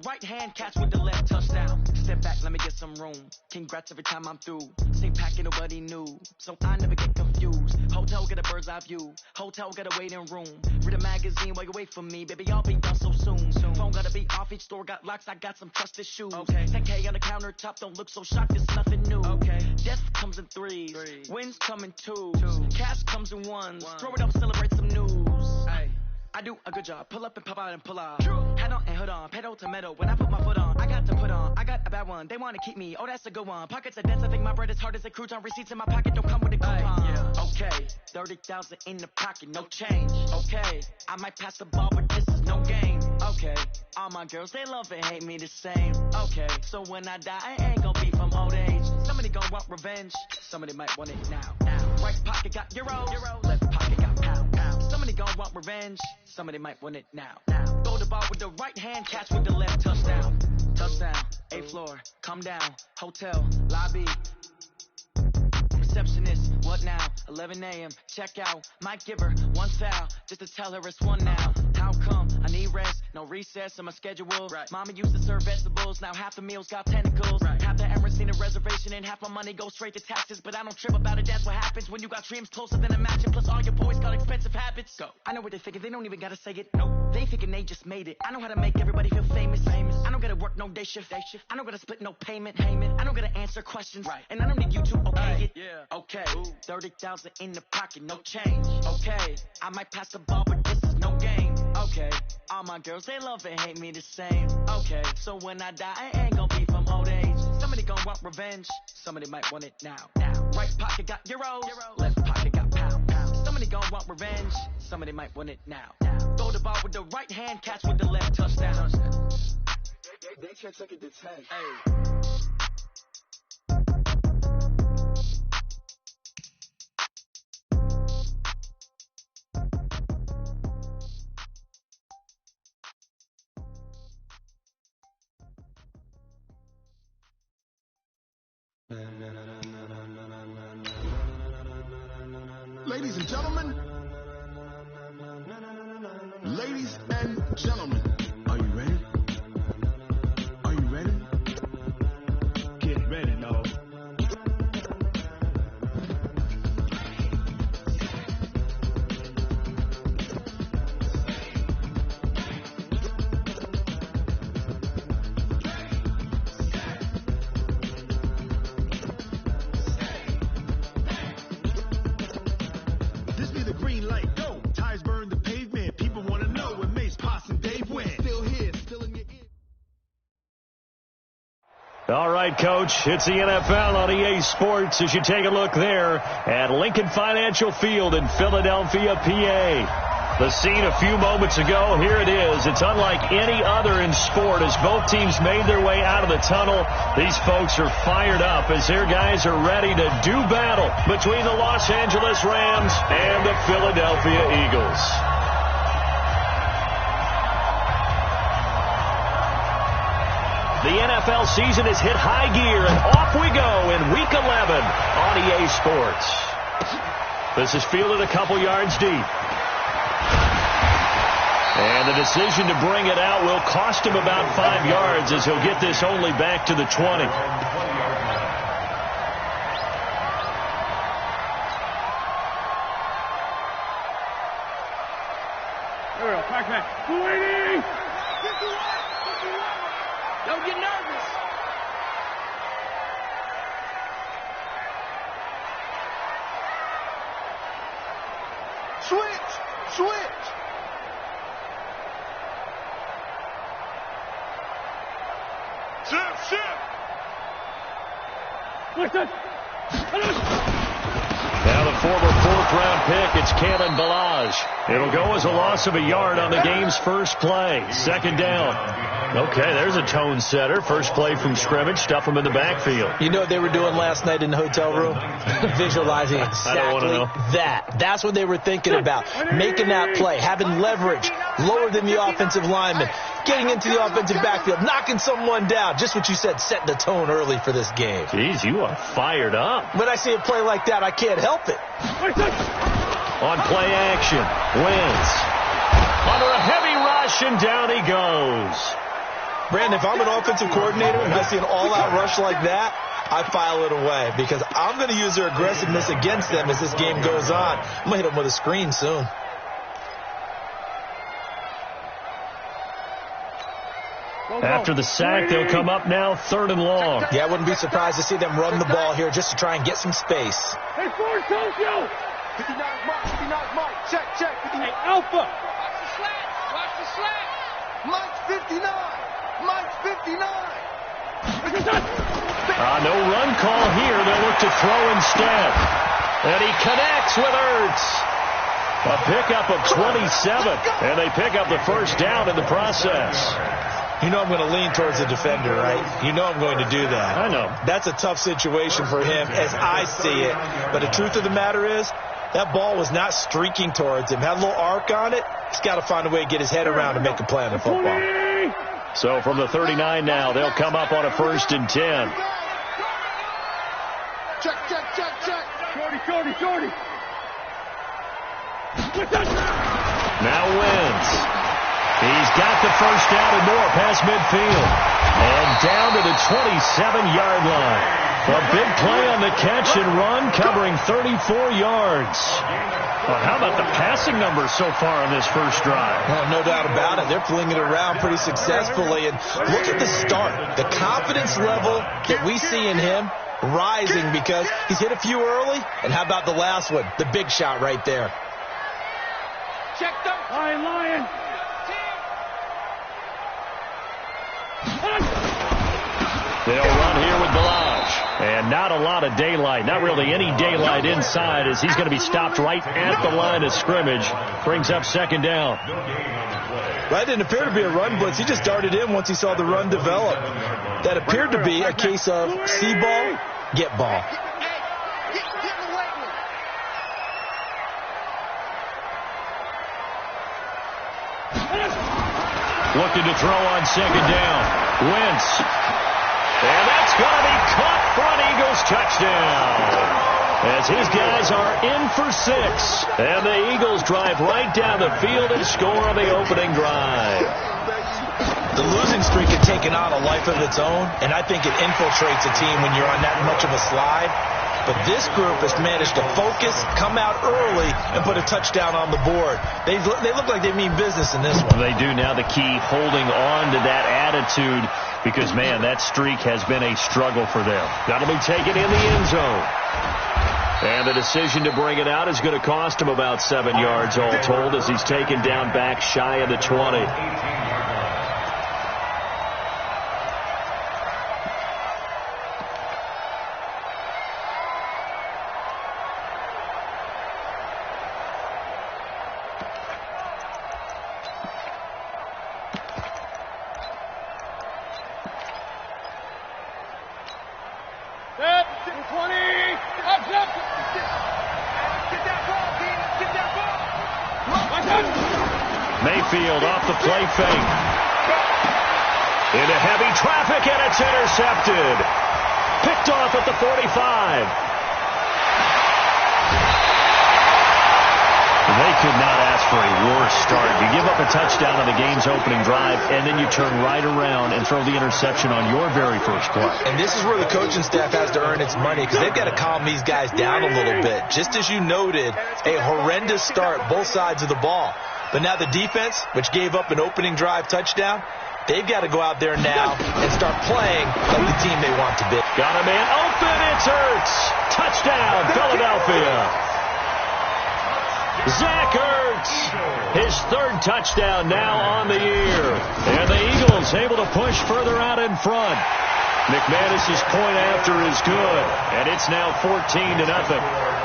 right hand, catch with the left, touchdown. Step back, let me get some room. Congrats every time I'm through. Same packet, nobody knew, so I never get confused. Hotel, get a bird's eye view. Hotel, get a waiting room. Read a magazine while you wait for me, baby, I'll be done so soon. Phone gotta be off, each store got locks, I got some trusted shoes. Okay. 10K on the countertop, don't look so shocked, it's nothing new. Okay. Death comes in threes, wins come in twos. Cash comes in ones, throw it up, celebrate some news. Ay. I do a good job, pull up and pop out and pull out. Head on and hood on, pedal to metal. When I put my foot on, I got to put on. I got a bad one, they wanna keep me, oh that's a good one. Pockets are dense, I think my bread is hard as a crouton. Receipts in my pocket don't come with a coupon. Yeah. Okay, 30,000 in the pocket, no change. Okay, I might pass the ball, but this is no game. Okay, all my girls, they love and hate me the same. Okay, so when I die, I ain't gonna be from old age. Somebody gon' want revenge, somebody might want it now. Right pocket got euro, left pocket got pound. Somebody gon' want revenge, somebody might want it now. Throw the ball with the right hand, catch with the left, touchdown. Touchdown, 8th floor, come down, hotel, lobby. Receptionist, what now? 11 a.m. check out. Might give her one foul just to tell her it's one now. How come? I need rest, no recess in my schedule. Right. Mama used to serve vegetables, now half the meals got tentacles. Right. Half the errands need a reservation and half my money goes straight to taxes. But I don't trip about it, that's what happens when you got dreams closer than a mansion. Plus all your boys got expensive habits. Go. I know what they thinking, they don't even gotta say it. Nope. They thinking they just made it. I know how to make everybody feel famous. I don't gotta work no day shift. I don't gotta split no payment. I don't gotta answer questions. Right. And I don't need you to okay it. Yeah. Okay, 30,000 in the pocket, no change. Okay, I might pass the ball, but this is no game. Okay, all my girls, they love and hate me the same. Okay, so when I die, I ain't gonna be from old age. Somebody gon' want revenge, somebody might want it now. Right pocket got euros, left pocket got pound. Somebody gon' want revenge, somebody might want it now. Throw the ball with the right hand, catch with the left, touchdown. They can't take it to 10. Hey. Ladies and gentlemen, are you ready? Are you ready? Get ready, no. This be the green light, go. Tires burn the pavement. People want to know where Mace, Poss, and Dave went. Still here, still in your ear. All right, Coach, it's the NFL on EA Sports as you take a look there at Lincoln Financial Field in Philadelphia, PA. The scene a few moments ago, here it is. It's unlike any other in sport as both teams made their way out of the tunnel. These folks are fired up as their guys are ready to do battle between the Los Angeles Rams and the Philadelphia Eagles. The NFL season has hit high gear, and off we go in Week 11 on EA Sports. This is fielded a couple yards deep. And the decision to bring it out will cost him about 5 yards as he'll get this only back to the 20. Don't get nervous. Switch! Ship! Now the former fourth-round pick, it's Kalen Ballage. It'll go as a loss of a yard on the game's first play. Second down. Okay, there's a tone setter. First play from scrimmage. Stuff him in the backfield. You know what they were doing last night in the hotel room? Visualizing exactly that. That's what they were thinking about. Making that play, having leverage, lower than the offensive lineman, getting into the offensive backfield, knocking someone down. Just what you said, setting the tone early for this game. Jeez, you are fired up. When I see a play like that, I can't help it. On play action, Wentz under a heavy rush, and down he goes. Brandon, if I'm an offensive coordinator and I see an all-out rush like that, I file it away because I'm going to use their aggressiveness against them as this game goes on. I'm going to hit them with a screen soon. After the sack, they'll come up now 3rd and long. Yeah, I wouldn't be surprised to see them run the ball here just to try and get some space. Hey, Ford, Tokyo! 59 Mike, check, 59. Hey, Alpha! Watch the slat! Mike's 59! Mike's 59! No run call here. They'll look to throw instead. And he connects with Ertz. A pickup of 27. And they pick up the first down in the process. You know I'm going to lean towards the defender, right? You know I'm going to do that. I know. That's a tough situation for him as I see it. But the truth of the matter is, that ball was not streaking towards him. Had a little arc on it. He's got to find a way to get his head around and make a play on the football. So from the 39 now, they'll come up on a 1st and 10. Check. Shorty. Now Wentz. He's got the first down and more past midfield. And down to the 27-yard line. A big play on the catch and run, covering 34 yards. Well, how about the passing numbers so far on this first drive? Oh, no doubt about it. They're flinging it around pretty successfully. And look at the start. The confidence level that we see in him rising because he's hit a few early. And how about the last one? The big shot right there. Check them. Lion. They'll run here with Balaj. And not a lot of daylight. Not really any daylight inside as he's going to be stopped right at the line of scrimmage. Brings up 2nd down. That didn't appear to be a run blitz. He just darted in once he saw the run develop. That appeared to be a case of see ball, get ball. Looking to throw on 2nd down. Wentz. And that's going to be caught for an Eagles touchdown. As his guys are in for 6. And the Eagles drive right down the field and score on the opening drive. The losing streak had taken on a life of its own, and I think it infiltrates a team when you're on that much of a slide. But this group has managed to focus, come out early, and put a touchdown on the board. They look like they mean business in this one. They do now. The key, holding on to that attitude because, man, that streak has been a struggle for them. That'll be taken in the end zone. And the decision to bring it out is going to cost him about 7 yards all told as he's taken down back shy of the 20. Mayfield off the play fake. Into heavy traffic, and it's intercepted. Picked off at the 45. They could not ask for a worse start. You give up a touchdown on the game's opening drive, and then you turn right around and throw the interception on your very first play. And this is where the coaching staff has to earn its money because they've got to calm these guys down a little bit. Just as you noted, a horrendous start, both sides of the ball. But now the defense, which gave up an opening drive touchdown, they've got to go out there now and start playing like the team they want to be. Got a man open. It's Ertz. Touchdown, Philadelphia. Zach Ertz, his 3rd touchdown now on the year. And the Eagles able to push further out in front. McManus's point after is good. And it's now 14-0.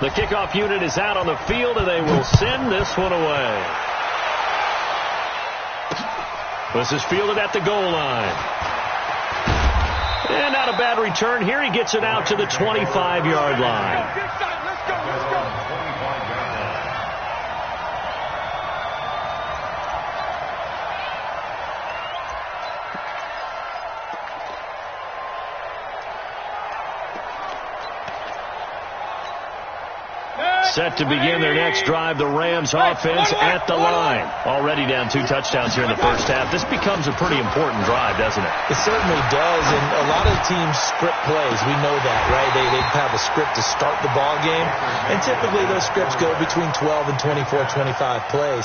The kickoff unit is out on the field, and they will send this one away. This is fielded at the goal line. And not a bad return here. He gets it out to the 25-yard line. Set to begin their next drive, the Rams offense at the line. Already down 2 touchdowns here in the first half. This becomes a pretty important drive, doesn't it? It certainly does, and a lot of teams script plays. We know that, right? They have a script to start the ball game, and typically those scripts go between 12 and 24, 25 plays.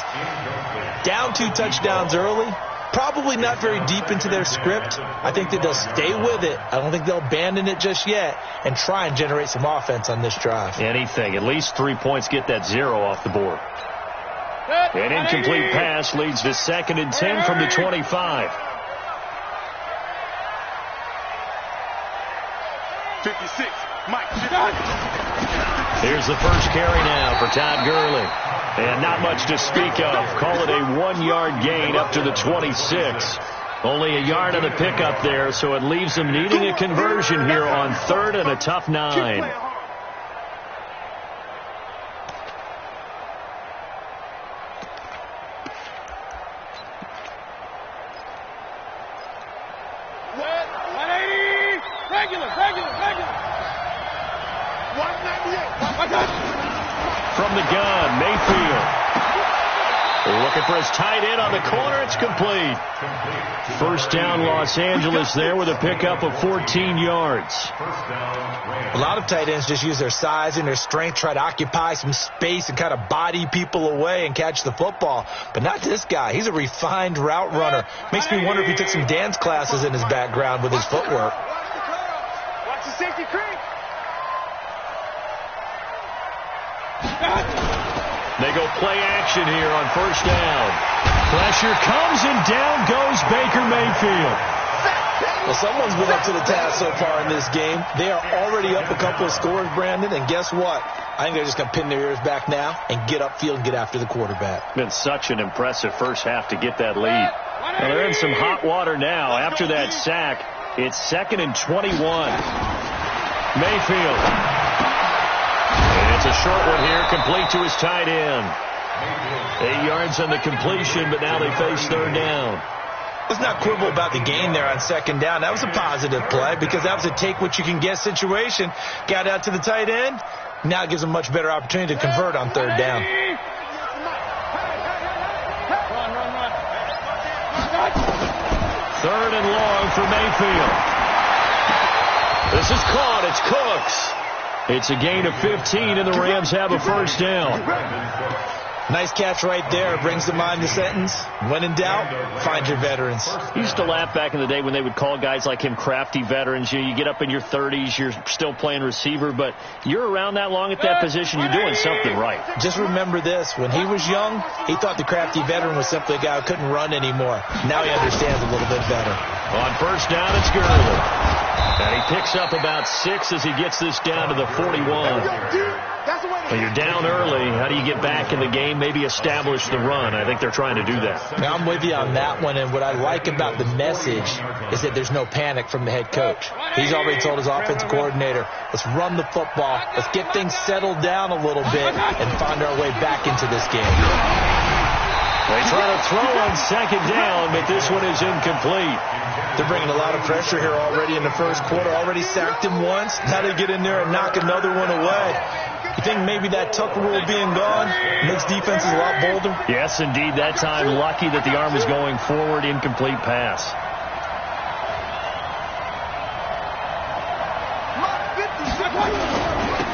Down 2 touchdowns early, probably not very deep into their script. I think that they'll stay with it. I don't think they'll abandon it just yet and try and generate some offense on this drive. Anything. At least 3 points, get that 0 off the board. An incomplete pass leads to 2nd and 10 from the 25. 56, Mike. Here's the first carry now for Todd Gurley. And not much to speak of. Call it a 1-yard gain up to the 26. Only a yard of the pickup there, so it leaves them needing a conversion here on 3rd and a tough 9. From the gun, Mayfield. Looking for his tight end on the corner. It's complete. First down, Los Angeles there with a pickup of 14 yards. A lot of tight ends just use their size and their strength, try to occupy some space and kind of body people away and catch the football. But not this guy. He's a refined route runner. Makes me wonder if he took some dance classes in his background with his footwork. Watch the safety creep. They go play action here on first down. Pressure comes and down goes Baker Mayfield. Well, someone's been up to the task so far in this game. They are already up a couple of scores, Brandon, and guess what? I think they're just going to pin their ears back now and get upfield and get after the quarterback. Been such an impressive first half to get that lead. Well, they're in some hot water now after that sack. It's 2nd and 21. Mayfield. It's a short one here, complete to his tight end. 8 yards on the completion, but now they face 3rd down. Let's not quibble about the gain there on 2nd down. That was a positive play because that was a take-what-you-can-get situation. Got out to the tight end. Now it gives them a much better opportunity to convert on 3rd down. 3rd and long for Mayfield. This is caught. It's Cooks. It's a gain of 15, and the Rams have a first down. Nice catch right there. Brings to mind the sentence, when in doubt, find your veterans. I used to laugh back in the day when they would call guys like him crafty veterans. You get up in your 30s, you're still playing receiver, but you're around that long at that position, you're doing something right. Just remember this. When he was young, he thought the crafty veteran was simply a guy who couldn't run anymore. Now he understands a little bit better. On first down, it's Gurley. And he picks up about 6 as he gets this down to the 41. Well, you're down early. How do you get back in the game? Maybe establish the run. I think they're trying to do that. Now, I'm with you on that one, and what I like about the message is that there's no panic from the head coach. He's already told his offensive coordinator, let's run the football, let's get things settled down a little bit, and find our way back into this game. They try to throw on 2nd down, but this one is incomplete. They're bringing a lot of pressure here already in the first quarter. Already sacked him once. Now they get in there and knock another one away. You think maybe that Tucker rule being gone makes defenses a lot bolder? Yes, indeed. That time, lucky that the arm was going forward. Incomplete pass.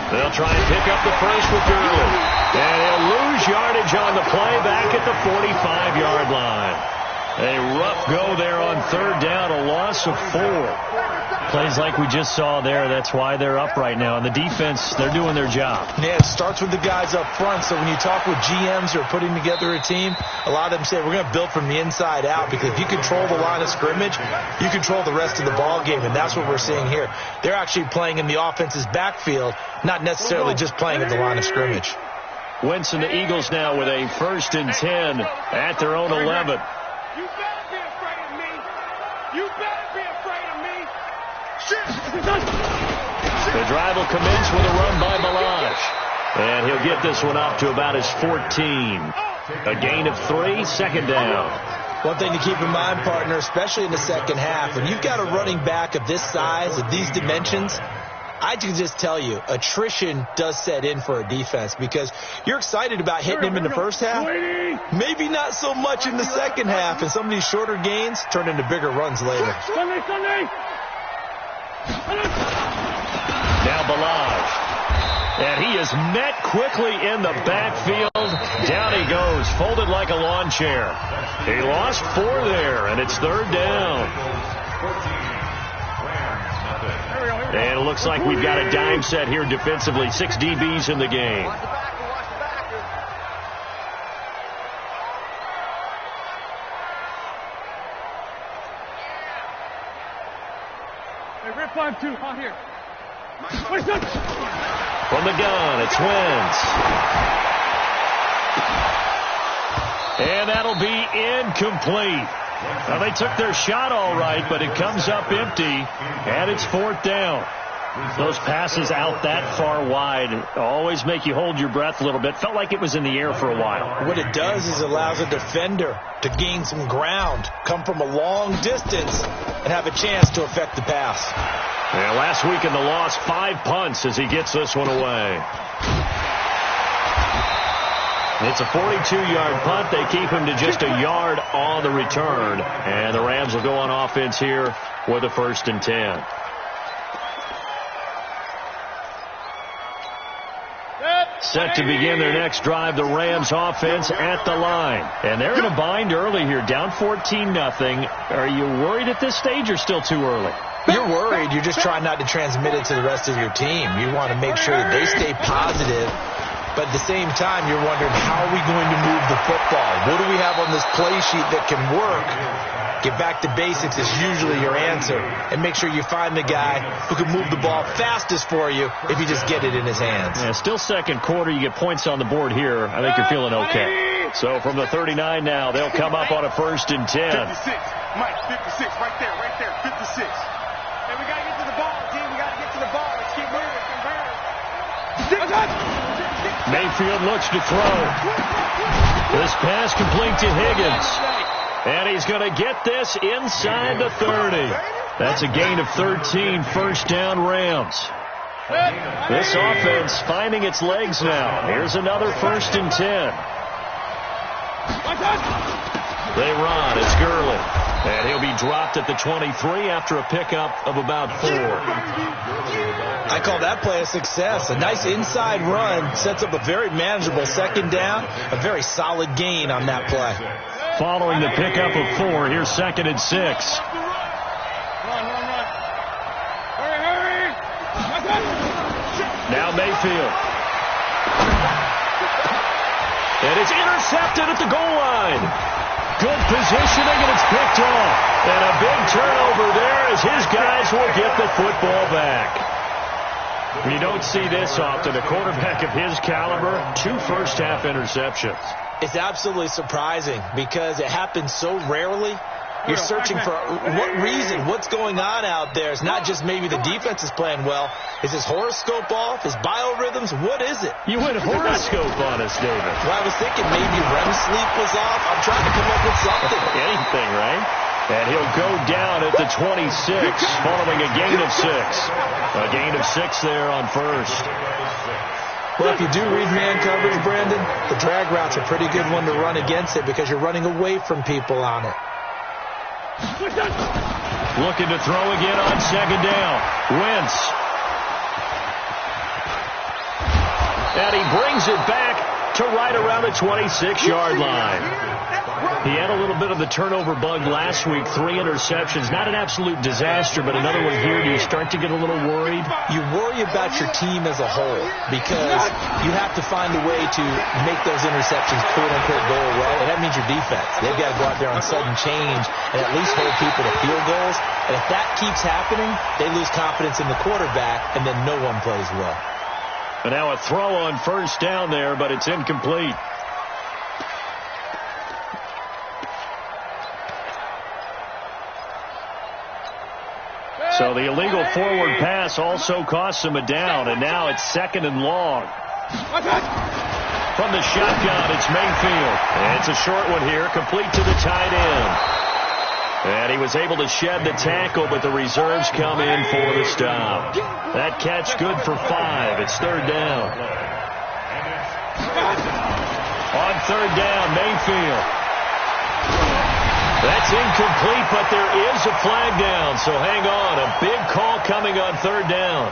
They'll try and pick up the first with Gurley. And he'll lose yardage on the play back at the 45-yard line. A rough go there on 3rd down, a loss of 4. Plays like we just saw there, that's why they're up right now. And the defense, they're doing their job. Yeah, it starts with the guys up front. So when you talk with GMs who are putting together a team, a lot of them say, we're going to build from the inside out. Because if you control the line of scrimmage, you control the rest of the ball game. And that's what we're seeing here. They're actually playing in the offense's backfield, not necessarily just playing at the line of scrimmage. Wentz and the Eagles now with a 1st and 10 at their own 11. You better be afraid of me. You better be afraid of me. The drive will commence with a run by Balazs. And he'll get this one up to about his 14. A gain of 3, 2nd down. One thing to keep in mind, partner, especially in the second half, when you've got a running back of this size, of these dimensions, I can just tell you, attrition does set in for a defense because you're excited about hitting him in the first half. Maybe not so much in the second half, and some of these shorter gains turn into bigger runs later. Now Ballage. And he is met quickly in the backfield. Down he goes, folded like a lawn chair. He lost 4 there, and it's 3rd down. And it looks like we've got a dime set here defensively. 6 DBs in the game. Hey, Rip 5-2, out here. From the gun, it's Wentz. And that'll be incomplete. Now, they took their shot all right, but it comes up empty, and it's 4th down. Those passes out that far wide always make you hold your breath a little bit. Felt like it was in the air for a while. What it does is it allows a defender to gain some ground, come from a long distance, and have a chance to affect the pass. Yeah, last week in the loss, 5 punts as he gets this one away. It's a 42-yard punt. They keep him to just a yard on the return. And the Rams will go on offense here with a 1st and 10. Set to begin their next drive, the Rams offense at the line. And they're in a bind early here, down 14-0. Are you worried at this stage or still too early? You're worried. You're just trying not to transmit it to the rest of your team. You want to make sure that they stay positive. But at the same time, you're wondering, how are we going to move the football? What do we have on this play sheet that can work? Get back to basics is usually your answer. And make sure you find the guy who can move the ball fastest for you if you just get it in his hands. Yeah, still second quarter. You get points on the board here. I think you're feeling okay. So from the 39 now, they'll come up on a 1st and 10. 56. Mike, 56. Right there. 56. Hey, we got to get to the ball, team. We got to get to the ball. Let's keep moving. Mayfield looks to throw. This pass complete to Higgins. And he's going to get this inside the 30. That's a gain of 13, 1st down Rams. This offense finding its legs now. Here's another 1st and 10. They run. It's Gurley. And he'll be dropped at the 23 after a pickup of about 4. I call that play a success. A nice inside run sets up a very manageable 2nd down. A very solid gain on that play. Following the pickup of 4, here's 2nd and 6. Run. Hurry. Now Mayfield. And it's intercepted at the goal line. Good positioning, and it's picked off. And a big turnover there as his guys will get the football back. You don't see this often. A quarterback of his caliber, 2 first-half interceptions. It's absolutely surprising because it happens so rarely. You're searching for what reason, what's going on out there. It's not just maybe the defense is playing well. Is his horoscope off? His biorhythms? What is it? You went horoscope on us, David. Well, I was thinking maybe REM sleep was off. I'm trying to come up with something. Anything, right? And he'll go down at the 26 following a gain of 6. A gain of 6 there on 1st. Well, if you do read man coverage, Brandon, the drag route's a pretty good one to run against it because you're running away from people on it. Looking to throw again on 2nd down. Wentz. And he brings it back to right around the 26-yard line. He had a little bit of the turnover bug last week, 3 interceptions. Not an absolute disaster, but another one here. Do you start to get a little worried? You worry about your team as a whole because you have to find a way to make those interceptions, quote-unquote, go away, and that means your defense. They've got to go out there on sudden change and at least hold people to field goals. And if that keeps happening, they lose confidence in the quarterback, and then no one plays well. And now a throw on 1st down there, but it's incomplete. So the illegal forward pass also costs him a down, and now it's 2nd and long. From the shotgun, it's Mayfield. And it's a short one here, complete to the tight end. And he was able to shed the tackle, but the reserves come in for the stop. That catch good for 5. It's third down. On third down, Mayfield. That's incomplete, but there is a flag down, so hang on. A big call coming on third down.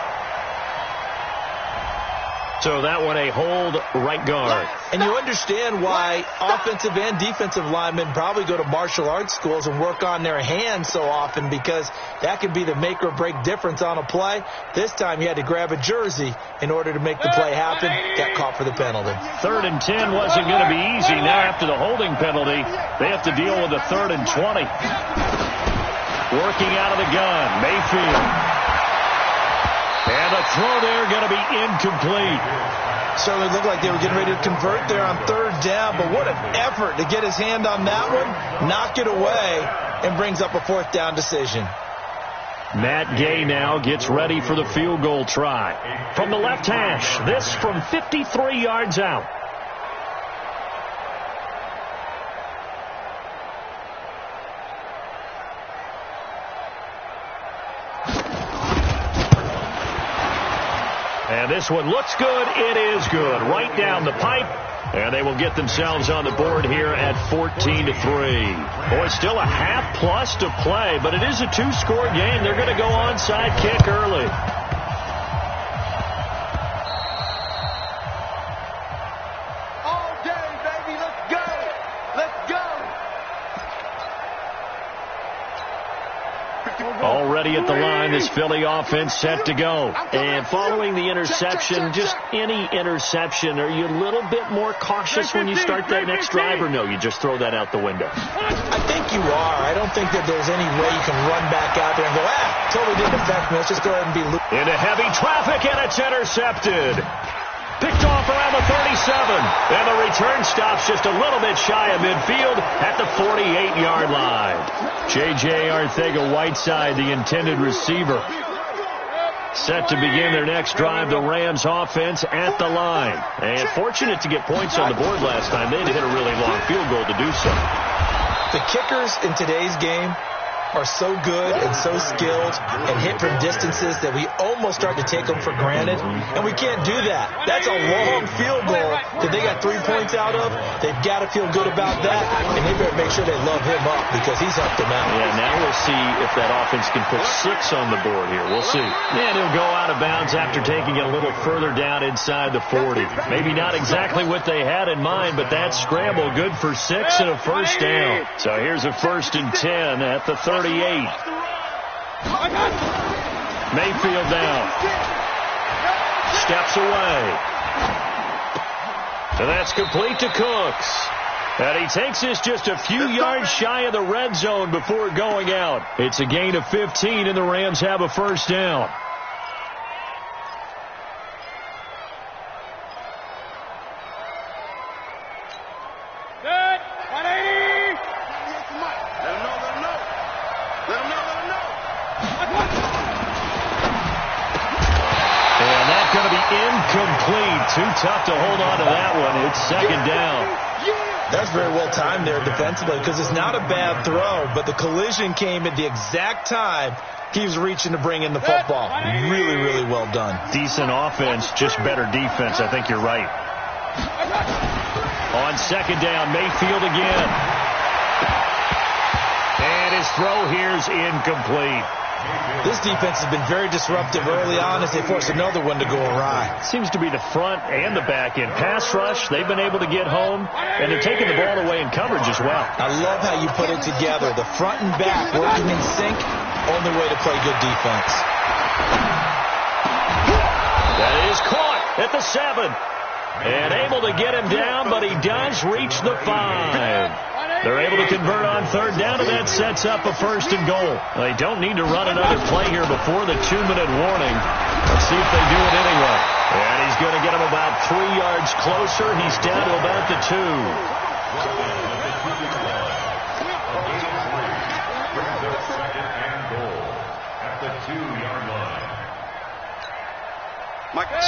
So that one a hold right guard. And you understand why offensive and defensive linemen probably go to martial arts schools and work on their hands so often, because that can be the make or break difference on a play. This time he had to grab a jersey in order to make the play happen. Got caught for the penalty. 3rd and 10 wasn't going to be easy. Now after the holding penalty, they have to deal with a 3rd and 20. Working out of the gun, Mayfield. And the throw there going to be incomplete. Certainly looked like they were getting ready to convert there on third down, but what an effort to get his hand on that one, knock it away, and brings up a 4th down decision. Matt Gay now gets ready for the field goal try. From the left hash, this from 53 yards out. And this one looks good. It is good. Right down the pipe. And they will get themselves on the board here at 14-3. Boy, still a half plus to play, but it is a 2-score game. They're going to go onside kick early. All day, baby. Let's go. Let's go. Already at the line, this Philly offense set to go. And following the interception, just any interception, are you a little bit more cautious when you start that next drive, or no, you just throw that out the window? I think you are. I don't think that there's any way you can run back out there and go, totally didn't affect me. Let's just go ahead and be loose. Into heavy traffic, and it's intercepted. Picked off around the 37. And the return stops just a little bit shy of midfield at the 48-yard line. J.J. Arcega-Whiteside, the intended receiver, set to begin their next drive. The Rams offense at the line. And fortunate to get points on the board last time. They had to hit a really long field goal to do so. The kickers in today's game are so good and so skilled and hit from distances that we almost start to take them for granted, and we can't do that. That's a long field goal that they got 3 points out of. They've got to feel good about that, and they better make sure they love him up, because he's helped them out. Yeah, now we'll see if that offense can put 6 on the board here. We'll see. And he'll go out of bounds after taking it a little further down inside the 40. Maybe not exactly what they had in mind, but that scramble good for 6 and a first down. So here's a 1st and 10 at the 38. Mayfield down. Steps away. So that's complete to Cooks. And he takes this just a few yards shy of the red zone before going out. It's a gain of 15, and the Rams have a first down. Too tough to hold on to that one. It's 2nd down. That's very well timed there defensively, because it's not a bad throw, but the collision came at the exact time he was reaching to bring in the football. Really, really well done. Decent offense, just better defense. I think you're right. On 2nd down, Mayfield again. And his throw here's incomplete. This defense has been very disruptive early on as they force another one to go awry. Seems to be the front and the back end. Pass rush, they've been able to get home, and they're taking the ball away in coverage as well. I love how you put it together. The front and back working in sync, only way to play good defense. That is caught at the 7. And able to get him down, but he does reach the 5. They're able to convert on 3rd down, and that sets up a 1st and goal. They don't need to run another play here before the 2-minute warning. Let's see if they do it anyway. And he's going to get him about 3 yards closer. He's down to about the 2.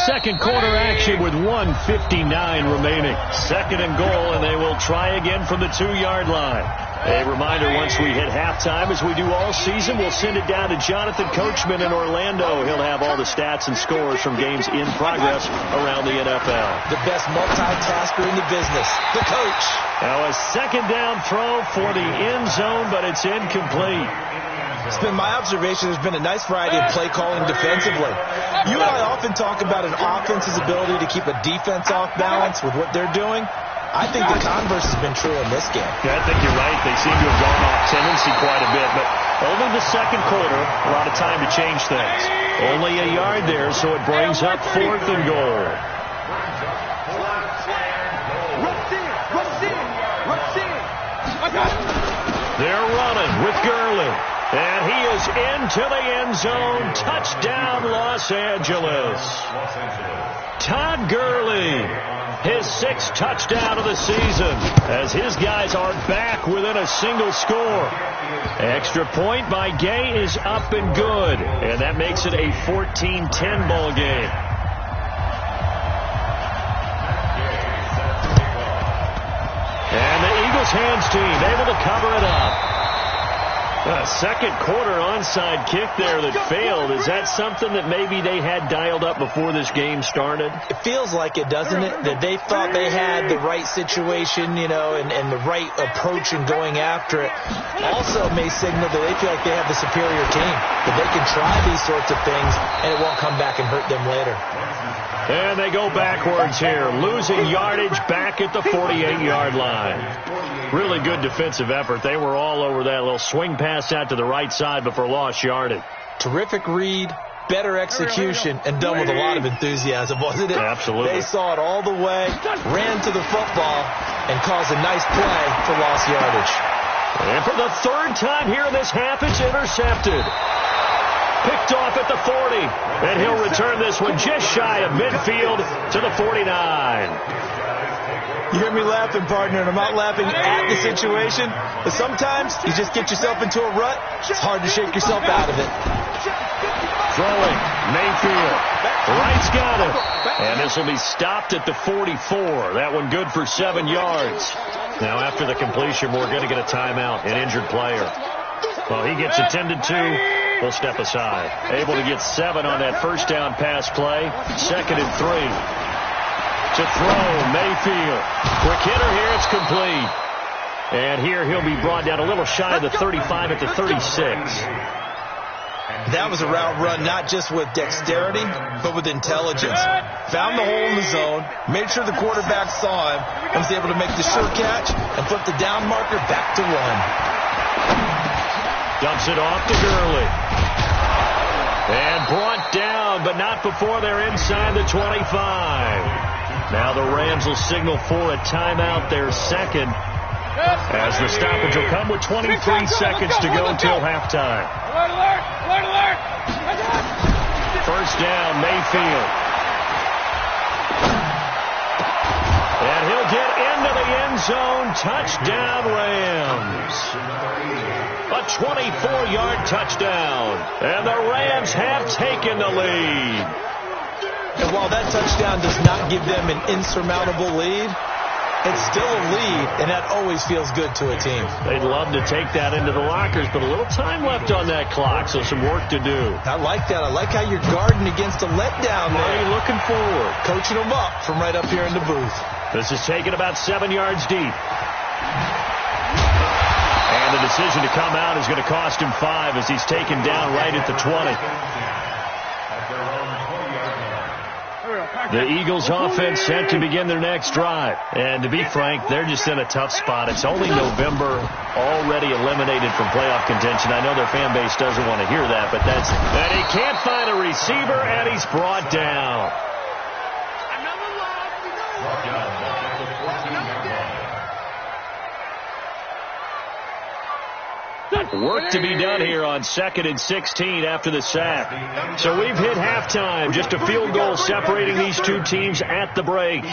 Second quarter action with 1:59 remaining. 2nd and goal, and they will try again from the 2-yard line. A reminder, once we hit halftime, as we do all season, we'll send it down to Jonathan Coachman in Orlando. He'll have all the stats and scores from games in progress around the NFL. The best multitasker in the business, the coach. Now a second down throw for the end zone, but it's incomplete. It's been my observation there's been a nice variety of play calling defensively. You and I often talk about an offense's ability to keep a defense off balance with what they're doing. I think the converse has been true in this game. Yeah, I think you're right. They seem to have gone off tendency quite a bit, but only the second quarter, a lot of time to change things. Only a yard there, so it brings up 4th and goal. They're running with Gurley, and he is into the end zone. Touchdown, Los Angeles. Todd Gurley, his 6th touchdown of the season, as his guys are back within a single score. Extra point by Gay is up and good, and that makes it a 14-10 ball game. And the Eagles hands team able to cover it up. A second quarter onside kick there that failed. Is that something that maybe they had dialed up before this game started? It feels like it, doesn't it? That they thought they had the right situation, you know, and the right approach in going after it. Also may signal that they feel like they have the superior team, that they can try these sorts of things and it won't come back and hurt them later. And they go backwards here, losing yardage back at the 48-yard line. Really good defensive effort. They were all over that little swing pass out to the right side before lost yardage. Terrific read, better execution, and done with a lot of enthusiasm, wasn't it? Absolutely. They saw it all the way, ran to the football, and caused a nice play for lost yardage. And for the 3rd time here in this half, it's intercepted. Picked off at the 40, and he'll return this one just shy of midfield to the 49. You hear me laughing, partner, and I'm not laughing at the situation, but sometimes you just get yourself into a rut. It's hard to shake yourself out of it. Throwing, Mayfield. Wright's got it. And this will be stopped at the 44. That one good for 7 yards. Now after the completion, we're going to get a timeout, an injured player. Well, he gets attended to. We'll step aside. Able to get 7 on that first down pass play. 2nd and 3. To throw, Mayfield. Quick hitter here, it's complete. And here he'll be brought down a little shy of the 35 at the 36. That was a route run not just with dexterity, but with intelligence. Found the hole in the zone, made sure the quarterback saw him, and was able to make the sure catch and flip the down marker back to 1. Dumps it off to Gurley. And brought down, but not before they're inside the 25. Now the Rams will signal for a timeout, their 2nd, as the stoppage will come with 23 seconds to go till halftime. First down, Mayfield. And he'll get into the end zone. Touchdown, Rams. A 24-yard touchdown. And the Rams have taken the lead. And while that touchdown does not give them an insurmountable lead, it's still a lead, and that always feels good to a team. They'd love to take that into the lockers, but a little time left on that clock, so some work to do. I like that. I like how you're guarding against a letdown there. Really looking forward. Coaching them up from right up here in the booth. This is taken about 7 yards deep. And the decision to come out is going to cost him 5 as he's taken down right at the 20. The Eagles offense set to begin their next drive. And to be frank, they're just in a tough spot. It's only November, already eliminated from playoff contention. I know their fan base doesn't want to hear that, but that's... And he can't find a receiver, and he's brought down. Work to be done here on 2nd and 16 after the sack. So we've hit halftime. Just a field goal separating these two teams at the break.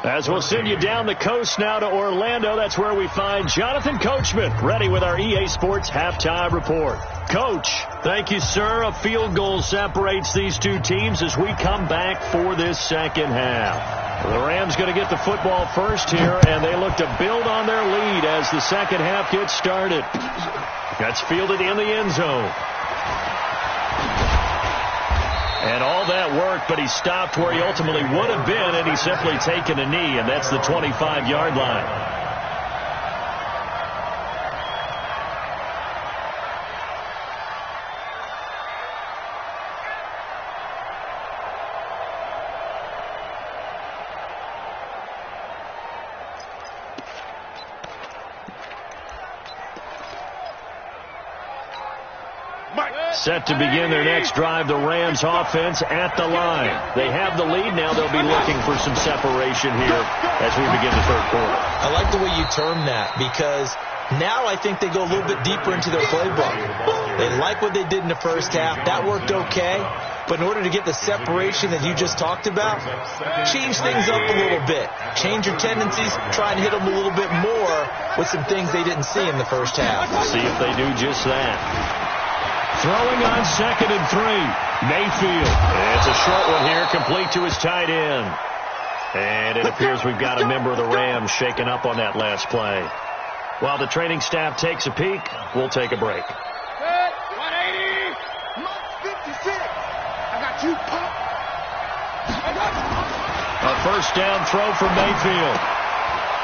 As we'll send you down the coast now to Orlando, that's where we find Jonathan Coachman, ready with our EA Sports Halftime Report. Coach, thank you, sir. A field goal separates these two teams as we come back for this second half. The Rams going to get the football first here, and they look to build on their lead as the second half gets started. That's fielded in the end zone. And all that worked, but he stopped where he ultimately would have been, and he's simply taken a knee, and that's the 25-yard line. Set to begin their next drive, the Rams offense at the line. They have the lead now. They'll be looking for some separation here as we begin the third quarter. I like the way you term that, because now I think they go a little bit deeper into their playbook. They like what they did in the first half. That worked okay. But in order to get the separation that you just talked about, change things up a little bit. Change your tendencies. Try and hit them a little bit more with some things they didn't see in the first half. See if they do just that. Throwing on 2nd and 3. Mayfield. It's a short one here, complete to his tight end. And it appears we've got a member of the Rams shaken up on that last play. While the training staff takes a peek, we'll take a break. 180. Mike 56. I got you, Pop. A first down throw for Mayfield.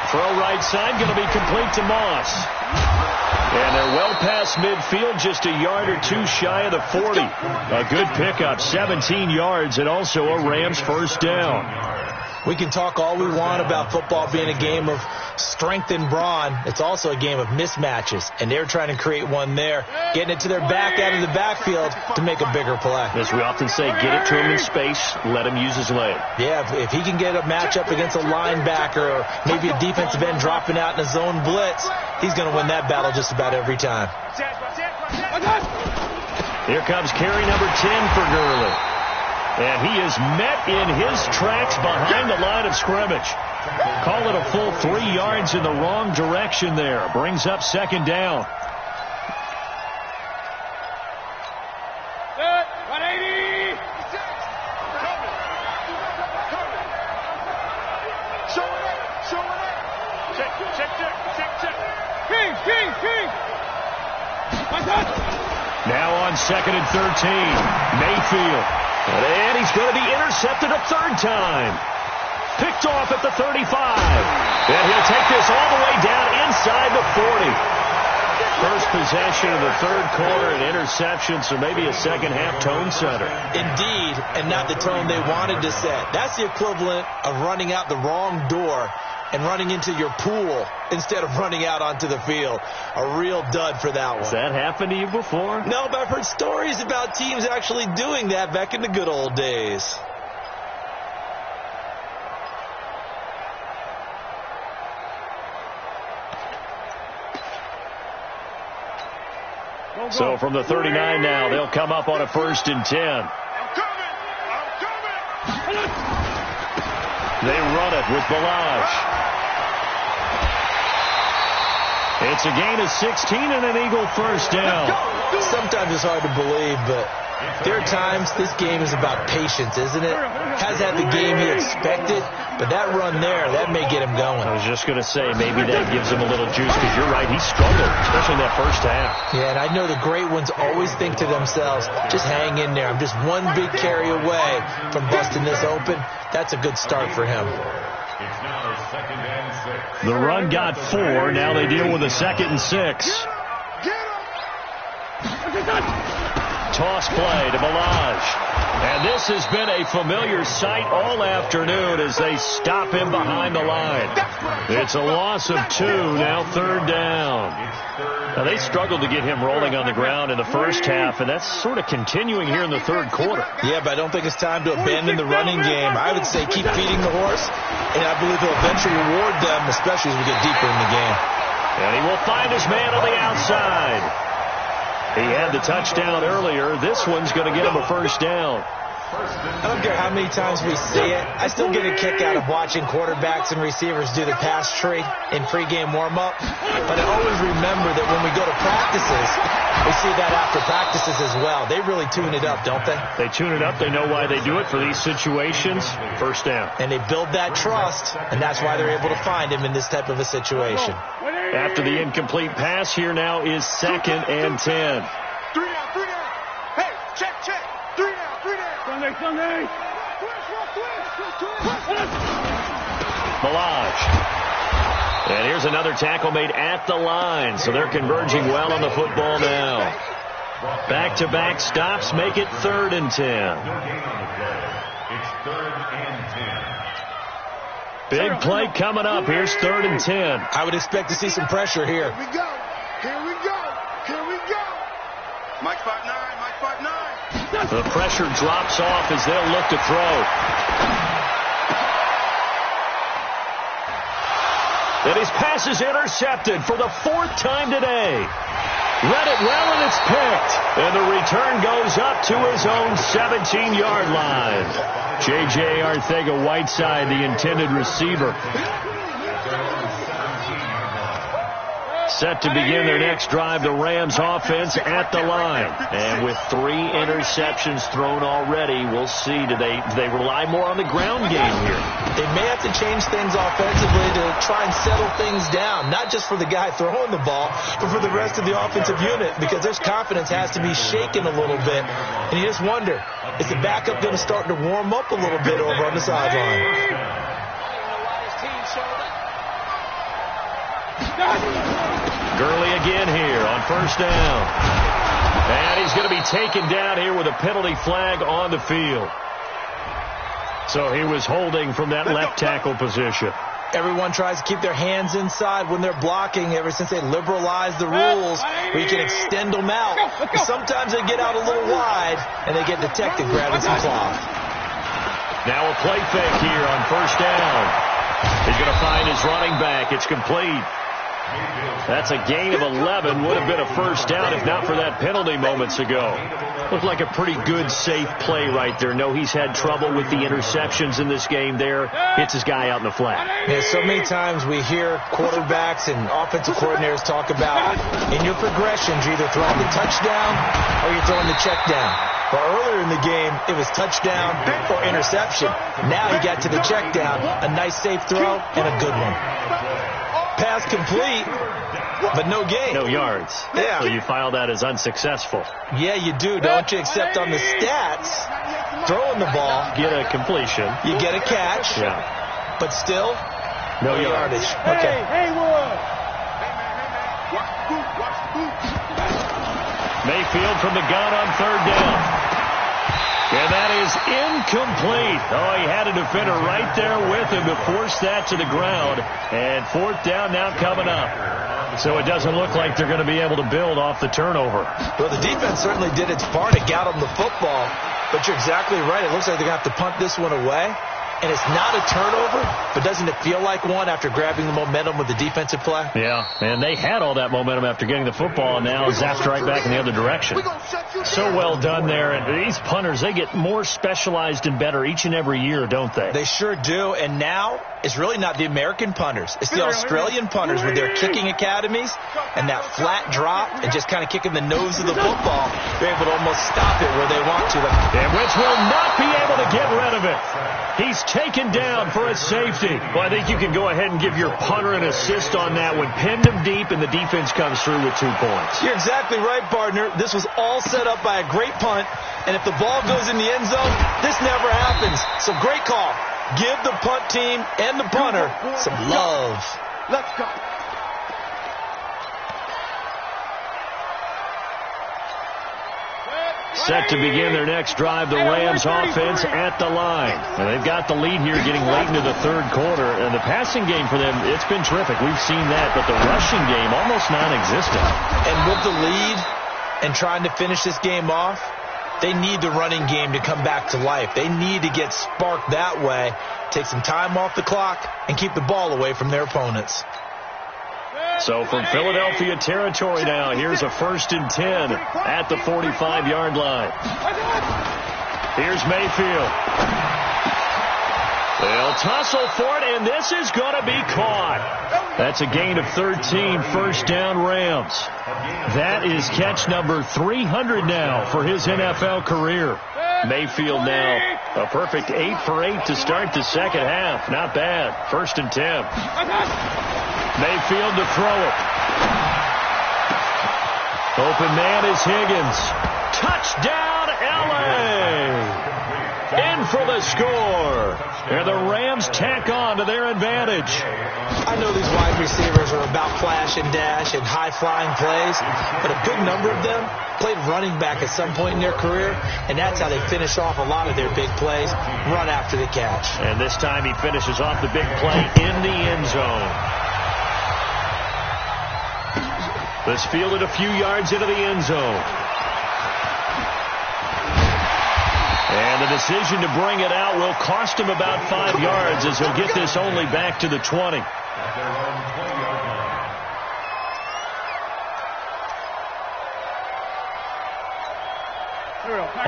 Throw right side, going to be complete to Moss. And they're well past midfield, just a yard or two shy of the 40. A good pickup, 17 yards, and also a Rams first down. We can talk all we want about football being a game of strength and brawn. It's also a game of mismatches, and they're trying to create one there, getting it to their back out of the backfield to make a bigger play. As we often say, get it to him in space, let him use his leg. Yeah, if he can get a matchup against a linebacker or maybe a defensive end dropping out in a zone blitz, he's going to win that battle just about every time. Here comes carry number 10 for Gurley. And he is met in his tracks behind the line of scrimmage. Call it a full 3 yards in the wrong direction there. Brings up second down. 180. Show it. Check. King. Now on 2nd and 13. Mayfield. And he's going to be intercepted a third time. Picked off at the 35. And he'll take this all the way down inside the 40. First possession of the third quarter, an interception, so maybe a second half tone setter. Indeed, and not the tone they wanted to set. That's the equivalent of running out the wrong door and running into your pool instead of running out onto the field. A real dud for that one. Has that happened to you before? No, but I've heard stories about teams actually doing that back in the good old days. So from the 39 now, they'll come up on a 1st and 10. I'm coming. They run it with Balaj. It's a gain of 16 and an Eagle first down. Sometimes it's hard to believe, but there are times this game is about patience, isn't it? Has had the game he expected, but that run there, that may get him going. I was just going to say, maybe that gives him a little juice, because you're right, he struggled, especially in that first half. Yeah, and I know the great ones always think to themselves, just hang in there. I'm just one big carry away from busting this open. That's a good start for him. The run got 4. Now they deal with a 2nd and 6. Toss play to Balaj. And this has been a familiar sight all afternoon as they stop him behind the line. It's a loss of 2, now 3rd down. Now they struggled to get him rolling on the ground in the first half, and that's sort of continuing here in the third quarter. Yeah, but I don't think it's time to abandon the running game. I would say keep feeding the horse, and I believe he'll eventually reward them, especially as we get deeper in the game. And he will find his man on the outside. He had the touchdown earlier. This one's going to get him a first down. I don't care how many times we see it. I still get a kick out of watching quarterbacks and receivers do the pass tree in pregame warm-up. But I always remember that when we go to practices, we see that after practices as well. They really tune it up, don't they? They tune it up. They know why they do it for these situations. First down. And they build that trust, and that's why they're able to find him in this type of a situation. After the incomplete pass, here now is 2nd and 10. 3 down, 3 down. Hey, check. 3 down. Sunday. Milage. And here's another tackle made at the line, so they're converging well on the football now. Back-to-back stops make it 3rd and 10. It's 3rd and 10. Big play coming up. Here's 3rd and 10. I would expect to see some pressure here. Here we go. Mike 5'9", Mike 5'9". The pressure drops off as they'll look to throw. And his pass is intercepted for the 4th time today. Read it well, and it's picked. And the return goes up to his own 17-yard line. J.J. Arcega-Whiteside, the intended receiver. Set to begin their next drive, the Rams offense at the line. And with 3 interceptions thrown already, we'll see. Do they rely more on the ground game here? They may have to change things offensively to try and settle things down, not just for the guy throwing the ball, but for the rest of the offensive unit, because their confidence has to be shaken a little bit. And you just wonder, is the backup going to start to warm up a little bit over on the sideline? Gurley again here on 1st down. And he's going to be taken down here with a penalty flag on the field. So he was holding from that left tackle position. Everyone tries to keep their hands inside when they're blocking ever since they liberalized the rules where you can extend them out. Sometimes they get out a little wide and they get detected grabbing some cloth. Now a play fake here on 1st down. He's going to find his running back. It's complete. That's a gain of 11. Would have been a 1st down if not for that penalty moments ago. Looked like a pretty good, safe play right there. No, he's had trouble with the interceptions in this game there. Hits his guy out in the flat. Yeah, so many times we hear quarterbacks and offensive coordinators talk about in your progressions, you're either throwing the touchdown or you're throwing the check down. Well, earlier in the game, it was touchdown or interception. Now he got to the check down, a nice safe throw, and a good one. Pass complete, but no gain. No yards. Yeah. So you file that as unsuccessful. Yeah, you do, don't you? Except on the stats, throwing the ball, get a completion. You get a catch. Yeah. But still, no yardage. Okay. Mayfield from the gun on 3rd down. And that is incomplete. Oh, he had a defender right there with him to force that to the ground. And 4th down now coming up. So it doesn't look like they're going to be able to build off the turnover. Well, the defense certainly did its part to get them the football. But you're exactly right. It looks like they're going to have to punt this one away. And it's not a turnover, but doesn't it feel like one after grabbing the momentum with the defensive play? Yeah, and they had all that momentum after getting the football, and now zapped right back in the other direction. So well done there. And these punters, they get more specialized and better each and every year, don't they? They sure do. And now it's really not the American punters. It's the Australian punters with their kicking academies and that flat drop and just kind of kicking the nose of the football. They're able to almost stop it where they want to. And Wentz will not be able to get rid of it. He's taken down for a safety. Well, I think you can go ahead and give your punter an assist on that one. Pinned him deep, and the defense comes through with 2 points. You're exactly right, partner. This was all set up by a great punt, and if the ball goes in the end zone, this never happens. So great call. Give the punt team and the punter some love. Let's go. Set to begin their next drive, the Rams offense at the line. And they've got the lead here getting late into the 3rd quarter. And the passing game for them, it's been terrific. We've seen that. But the rushing game, almost non-existent. And with the lead and trying to finish this game off, they need the running game to come back to life. They need to get sparked that way, take some time off the clock, and keep the ball away from their opponents. So from Philadelphia territory now, here's a 1st and 10 at the 45-yard line. Here's Mayfield. They'll tussle for it, and this is going to be caught. That's a gain of 13, first down Rams. That is catch number 300 now for his NFL career. Mayfield now a perfect 8 for 8 to start the second half. Not bad. 1st and 10. Mayfield to throw it. Open man is Higgins. Touchdown, L.A. In for the score. And the Rams tack on to their advantage. I know these wide receivers are about flash and dash and high-flying plays, but a good number of them played running back at some point in their career, and that's how they finish off a lot of their big plays, run after the catch. And this time he finishes off the big play in the end zone. This fielded a few yards into the end zone. And the decision to bring it out will cost him about 5 yards as he'll get this only back to the 20.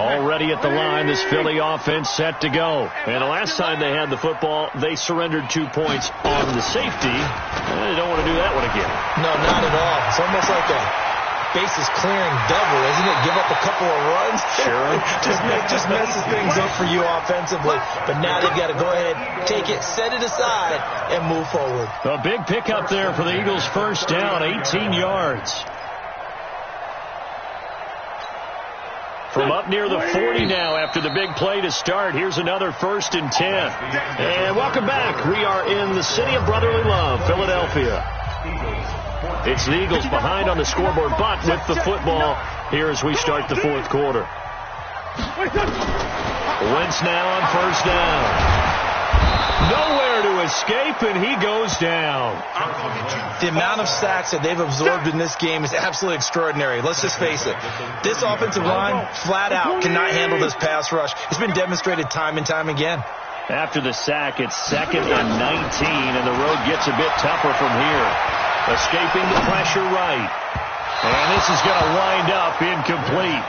Already at the line, this Philly offense set to go. And the last time they had the football, they surrendered 2 points on the safety. They don't want to do that one again. No, not at all. It's almost like a bases clearing double, isn't it? Give up a couple of runs. Sure. just messes things up for you offensively. But now they've got to go ahead, take it, set it aside, and move forward. A big pickup there for the Eagles. First down, 18 yards. From up near the 40 now after the big play to start. Here's another 1st and 10. And welcome back. We are in the city of brotherly love, Philadelphia. It's the Eagles behind on the scoreboard, but with the football here as we start the 4th quarter. Wentz now on 1st down. Nowhere to escape, and he goes down. The amount of sacks that they've absorbed in this game is absolutely extraordinary. Let's just face it. This offensive line, flat out, cannot handle this pass rush. It's been demonstrated time and time again. After the sack, it's 2nd and 19, and the road gets a bit tougher from here. Escaping the pressure right. And this is going to wind up incomplete.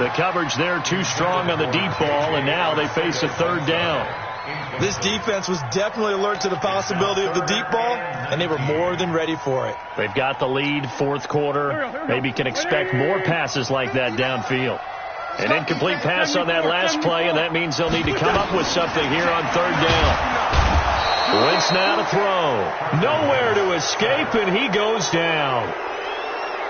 The coverage there too strong on the deep ball, and now they face a 3rd down. This defense was definitely alert to the possibility of the deep ball, and they were more than ready for it. They've got the lead, 4th quarter. Maybe can expect more passes like that downfield. An incomplete pass on that last play, and that means they'll need to come up with something here on 3rd down. Wentz now to throw. Nowhere to escape, and he goes down.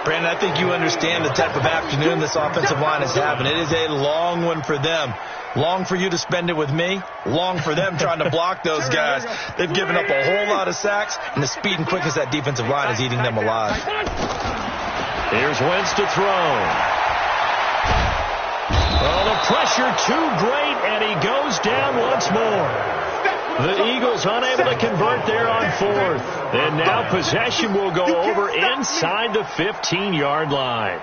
Brandon, I think you understand the type of afternoon this offensive line is having. It is a long one for them. Long for you to spend it with me. Long for them trying to block those guys. They've given up a whole lot of sacks, and the speed and quickness that defensive line is eating them alive. Here's Wentz to throw. Oh, the pressure too great, and he goes down once more. The Eagles unable to convert there on 4th. And now possession will go over inside the 15-yard line.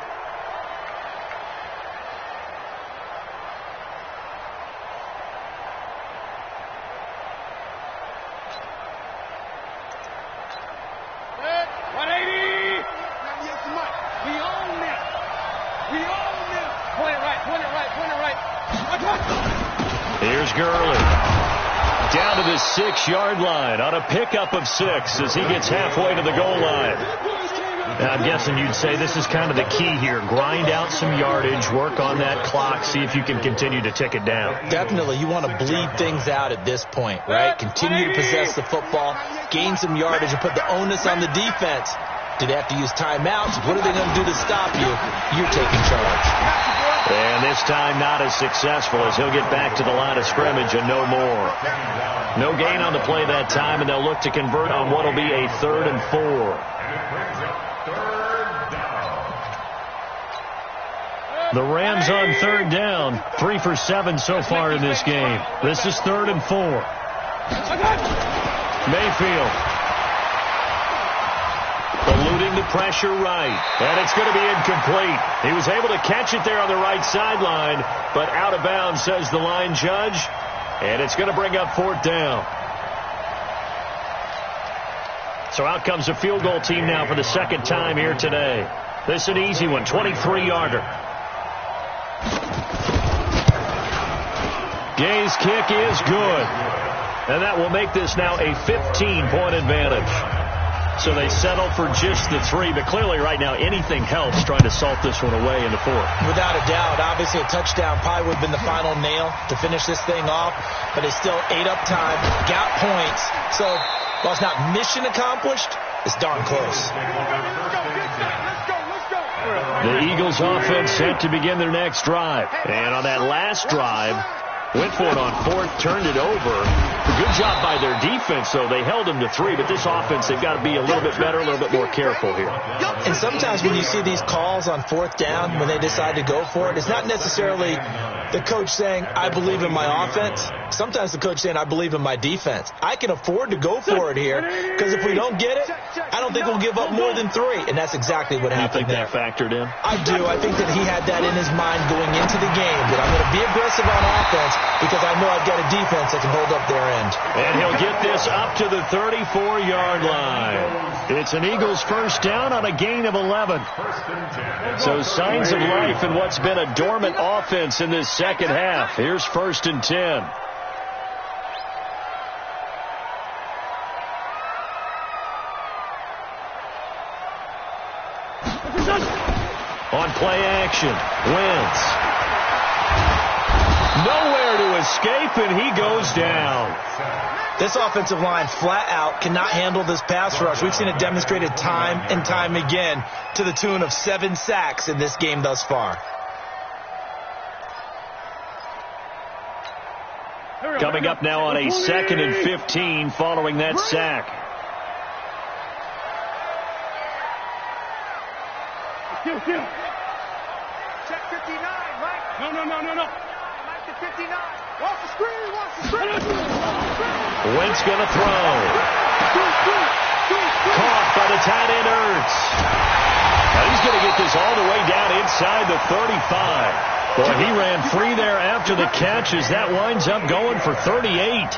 Here's Gurley. Down to the 6-yard line on a pickup of 6 as he gets halfway to the goal line. Now, I'm guessing you'd say this is kind of the key here. Grind out some yardage, work on that clock, see if you can continue to tick it down. Definitely. You want to bleed things out at this point, right? Continue to possess the football, gain some yardage, and put the onus on the defense. Do they have to use timeouts? What are they going to do to stop you? You're taking charge. And this time not as successful as he'll get back to the line of scrimmage and no more. No gain on the play that time, and they'll look to convert on what will be a 3rd and 4. The Rams on 3rd down, 3 for 7 so far in this game. This is 3rd and 4. Mayfield. Eluding the pressure right. And it's going to be incomplete. He was able to catch it there on the right sideline, but out of bounds, says the line judge. And it's going to bring up 4th down. So out comes a field goal team now for the 2nd time here today. This is an easy one, 23-yarder. Gay's kick is good. And that will make this now a 15-point advantage. So they settle for just the 3, but clearly right now anything helps trying to salt this one away in the 4th. Without a doubt. Obviously a touchdown probably would have been the final nail to finish this thing off, but it's still 8 up time, got points. So while it's not mission accomplished, it's darn close. The Eagles offense set to begin their next drive. And on that last drive, went for it on 4th, turned it over. Good job by their defense, though. They held them to 3, but this offense, they've got to be a little bit better, a little bit more careful here. And sometimes when you see these calls on 4th down, when they decide to go for it, it's not necessarily the coach saying, I believe in my offense. Sometimes the coach saying, I believe in my defense. I can afford to go for it here, because if we don't get it, I don't think we'll give up more than 3. And that's exactly what happened there. You think that factored in? I do. I think that he had that in his mind going into the game, that I'm going to be aggressive on offense because I know I've got a defense that can hold up their end. And he'll get this up to the 34-yard line. It's an Eagles first down on a gain of 11. So signs of life in what's been a dormant offense in this second half. Here's 1st and 10. On play action, Wentz. Nowhere to escape, and he goes down. This offensive line flat out cannot handle this pass rush. We've seen it demonstrated time and time again to the tune of 7 sacks in this game thus far. Coming up now on a 2nd and 15 following that sack. Check 59, Mike. No. Mike to 59. Watch the screen. Wentz going to throw. Caught by the tight end Ertz. Now he's going to get this all the way down inside the 35. Boy, he ran free there after the catch as that winds up going for 38.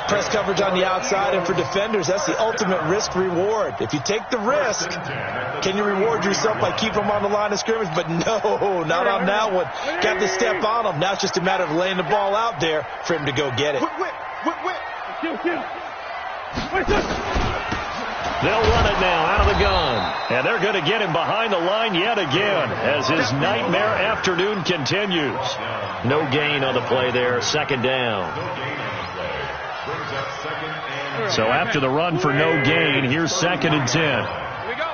Press coverage on the outside, and for defenders, that's the ultimate risk-reward. If you take the risk, can you reward yourself by keeping them on the line of scrimmage? But no, not on that one. Got to step on them. Now it's just a matter of laying the ball out there for him to go get it. They'll run it now out of the gun. And they're going to get him behind the line yet again as his nightmare afternoon continues. No gain on the play there. 2nd down. So after the run for no gain, here's 2nd and 10. Here we go.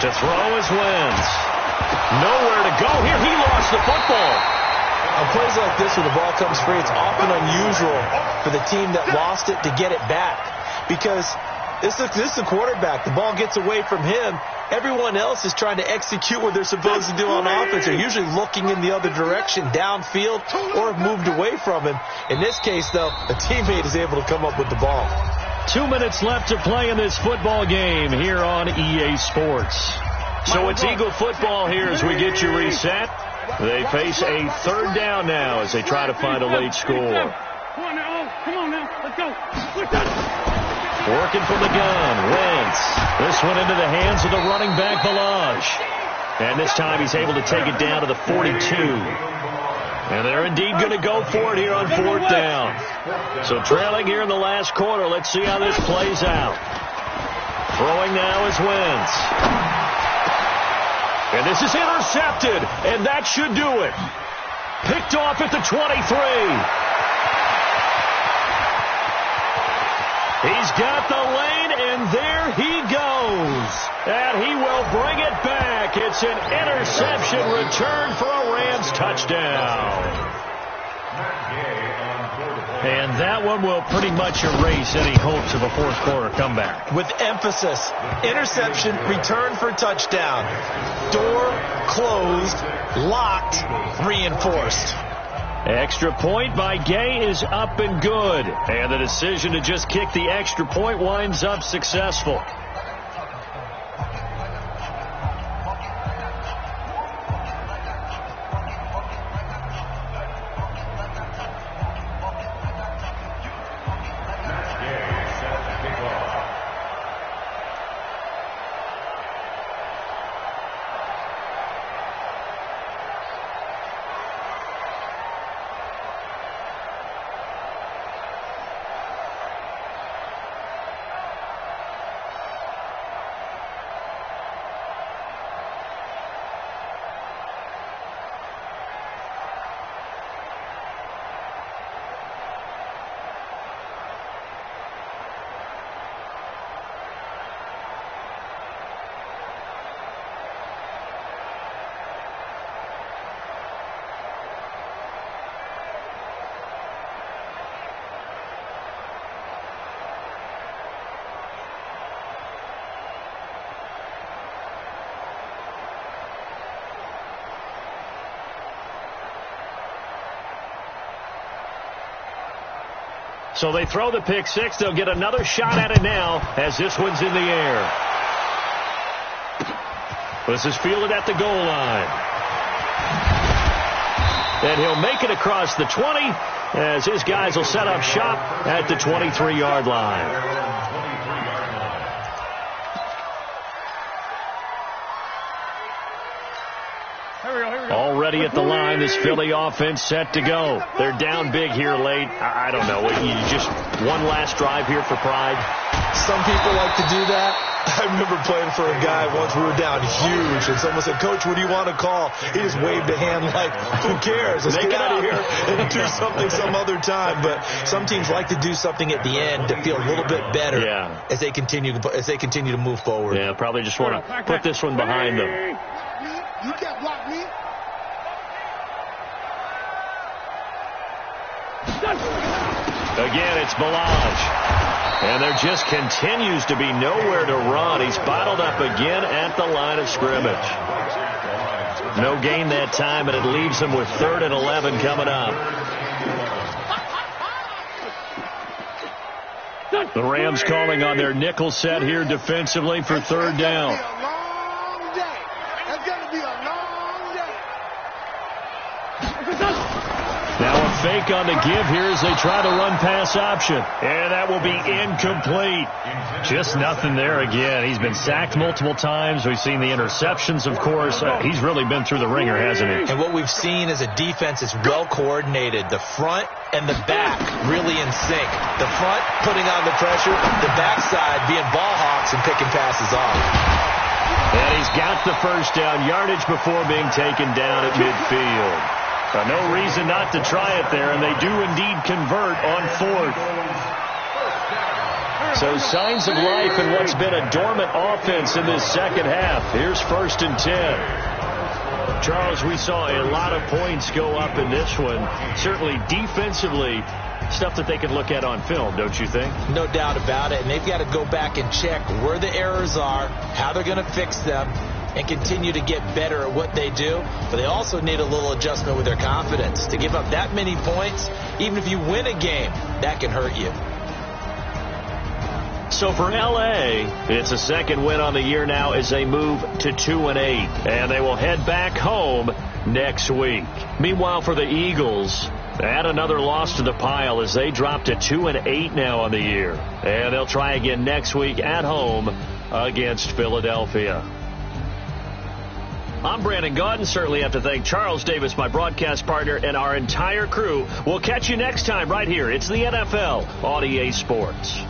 To throw is Wentz. Nowhere to go here. He lost the football. On plays like this where the ball comes free, it's often unusual for the team that lost it to get it back. Because this is the quarterback. The ball gets away from him. Everyone else is trying to execute what they're supposed to do on offense. They're usually looking in the other direction, downfield, or have moved away from him. In this case, though, a teammate is able to come up with the ball. 2 minutes left to play in this football game here on EA Sports. So it's Eagle football here as we get you reset. They face a 3rd down now as they try to find a late score. Come on now. Let's go. Working from the gun, Wentz. This one into the hands of the running back, Ballage. And this time he's able to take it down to the 42. And they're indeed going to go for it here on 4th down. So trailing here in the last quarter. Let's see how this plays out. Throwing now is Wentz. And this is intercepted. And that should do it. Picked off at the 23. He's got the lane, and there he goes. And he will bring it back. It's an interception return for a Rams touchdown. And that one will pretty much erase any hopes of a 4th quarter comeback. With emphasis, interception, return for touchdown. Door closed, locked, reinforced. Extra point by Gay is up and good. And the decision to just kick the extra point winds up successful. So they throw the pick six. They'll get another shot at it now as this one's in the air. This is fielded at the goal line. And he'll make it across the 20 as his guys will set up shop at the 23-yard line. Already at the line, this Philly offense set to go. They're down big here late. I don't know. You just one last drive here for pride. Some people like to do that. I remember playing for a guy once. We were down huge, and someone said, "Coach, what do you want to call?" He just waved a hand like, "Who cares? Let's get out of here and do something some other time." But some teams like to do something at the end to feel a little bit better as they continue to move forward. Yeah, probably just want to put this one behind them. You can't block me. Again, it's Ballage. And there just continues to be nowhere to run. He's bottled up again at the line of scrimmage. No gain that time, and it leaves him with 3rd and 11 coming up. The Rams calling on their nickel set here defensively for 3rd down. Now a fake on the give here as they try to run pass option. And that will be incomplete. Just nothing there again. He's been sacked multiple times. We've seen the interceptions, of course. He's really been through the ringer, hasn't he? And what we've seen is a defense that's well coordinated. The front and the back really in sync. The front putting on the pressure. The backside being ball hawks and picking passes off. And he's got the first down yardage before being taken down at midfield. No reason not to try it there, and they do indeed convert on 4th. So signs of life in what's been a dormant offense in this second half. Here's 1st and 10. Charles, we saw a lot of points go up in this one. Certainly defensively, stuff that they can look at on film, don't you think? No doubt about it, and they've got to go back and check where the errors are, how they're going to fix them, and continue to get better at what they do. But they also need a little adjustment with their confidence. To give up that many points, even if you win a game, that can hurt you. So for L.A., it's a 2nd win on the year now as they move to 2-8. And they will head back home next week. Meanwhile, for the Eagles, add another loss to the pile as they drop to 2-8 now on the year. And they'll try again next week at home against Philadelphia. I'm Brandon Gaudin. Certainly have to thank Charles Davis, my broadcast partner, and our entire crew. We'll catch you next time right here. It's the NFL on EA Sports.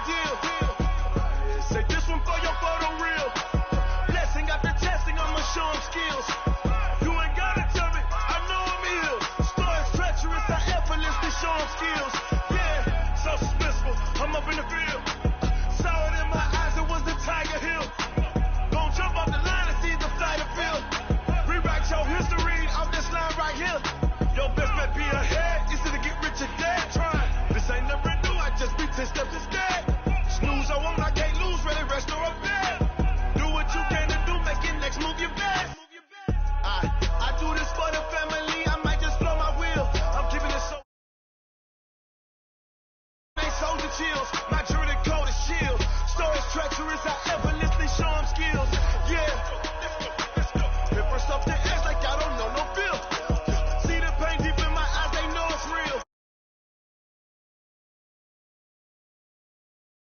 Deal. skills. Yeah, so suspenseful. I'm up in the field. Saw it in my eyes, it was the Tiger Hill. Gon' jump off the line and see the flight of field. Rewrite your history off this line right here. Your best bet be ahead, easy to get rich or dead. Trying, this ain't never new, I just be 10 steps instead. Snooze, I won't, I can't lose, ready, rest or a bed. Do what you can to do, make your next move your best. I do this for the family, I might just blow my wheel. I'm keeping it so. Ain't soldier chills, my